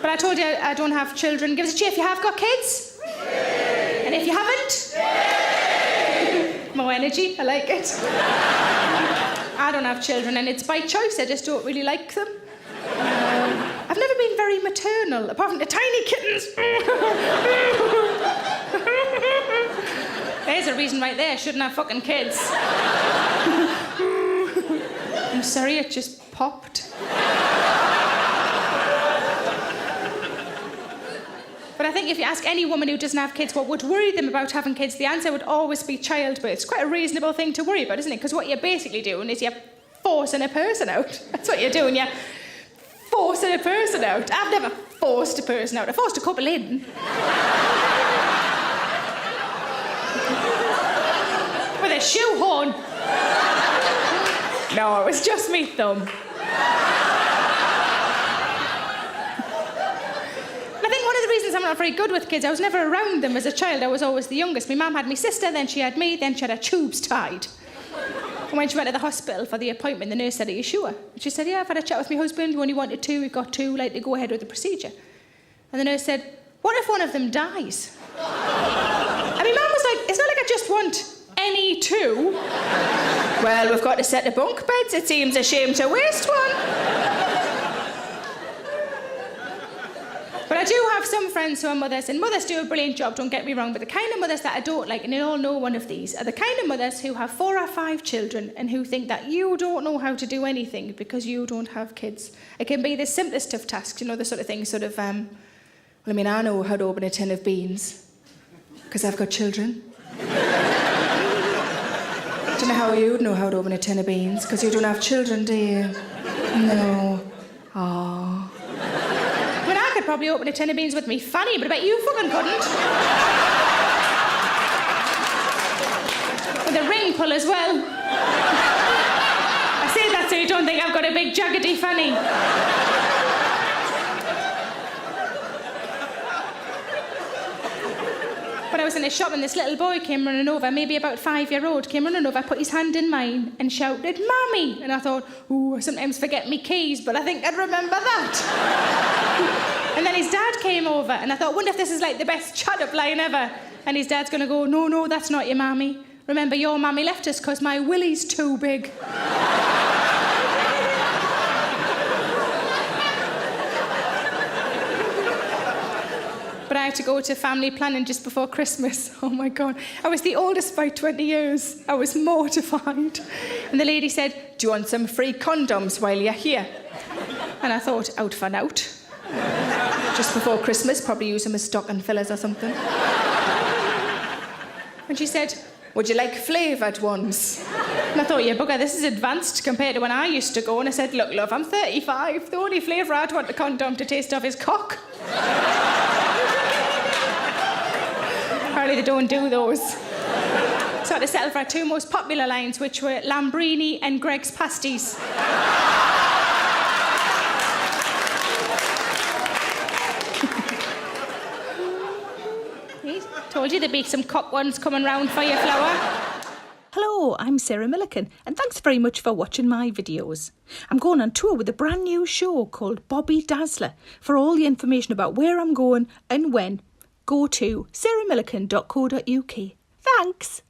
But I told you I don't have children. Give us a cheer if you have got kids. And if you haven't, more energy, I like it. I don't have children and it's by choice, I just don't really like them. I've never been very maternal, apart from the tiny kittens. There's a reason right there, I shouldn't have fucking kids. I'm sorry, it just popped. But I think if you ask any woman who doesn't have kids what would worry them about having kids, the answer would always be childbirth. It's quite a reasonable thing to worry about, isn't it? Because what you're basically doing is you're forcing a person out. That's what you're doing, you're forcing a person out. I've never forced a person out. I forced a couple in. With a shoehorn. No, it was just me thumb. I'm not very good with kids. I was never around them as a child. I was always the youngest. My mum had my sister, then she had me, then she had her tubes tied. And when she went to the hospital for the appointment, the nurse said, "Are you sure?" And she said, "Yeah, I've had a chat with my husband. We only wanted two. We've got two. Like to go ahead with the procedure." And the nurse said, "What if one of them dies?" And my mum was like, "It's not like I just want any two." "Well, we've got a set of bunk beds. It seems a shame to waste one." But I do have some friends who are mothers, and mothers do a brilliant job, don't get me wrong, but the kind of mothers that I don't like, and you all know one of these, are the kind of mothers who have 4 or 5 children and who think that you don't know how to do anything because you don't have kids. It can be the simplest of tasks, you know, the sort of thing, I know how to open a tin of beans because I've got children. I don't know how you'd know how to open a tin of beans because you don't have children, do you? No. Aww. I could probably open a tin of beans with me fanny, but I bet you fucking couldn't. With a ring pull as well. I say that so you don't think I've got a big jaggedy fanny. When I was in a shop and this little boy came running over, maybe about 5-year-old, came running over, put his hand in mine and shouted, "Mommy!" And I thought, ooh, I sometimes forget me keys, but I think I'd remember that. And then his dad came over and I thought, wonder if this is like the best chat-up line ever. And his dad's going to go, no, that's not your mammy. Remember, your mammy left us because my willy's too big. But I had to go to family planning just before Christmas. Oh, my God. I was the oldest by 20 years. I was mortified. And the lady said, "Do you want some free condoms while you're here?" And I thought, out for out. Just before Christmas, probably use them as stocking fillers or something. And she said, "Would you like flavoured ones?" And I thought, yeah, bugger, this is advanced compared to when I used to go. And I said, "Look, love, I'm 35. The only flavour I'd want a condom to taste of is cock." Apparently they don't do those. So I had to settle for our 2 most popular lines, which were Lambrini and Greg's Pasties. Told you there'd be some cock ones coming round for you, Flower. Hello, I'm Sarah Millican, and thanks very much for watching my videos. I'm going on tour with a brand new show called Bobby Dazzler. For all the information about where I'm going and when, go to sarahmillican.co.uk. Thanks!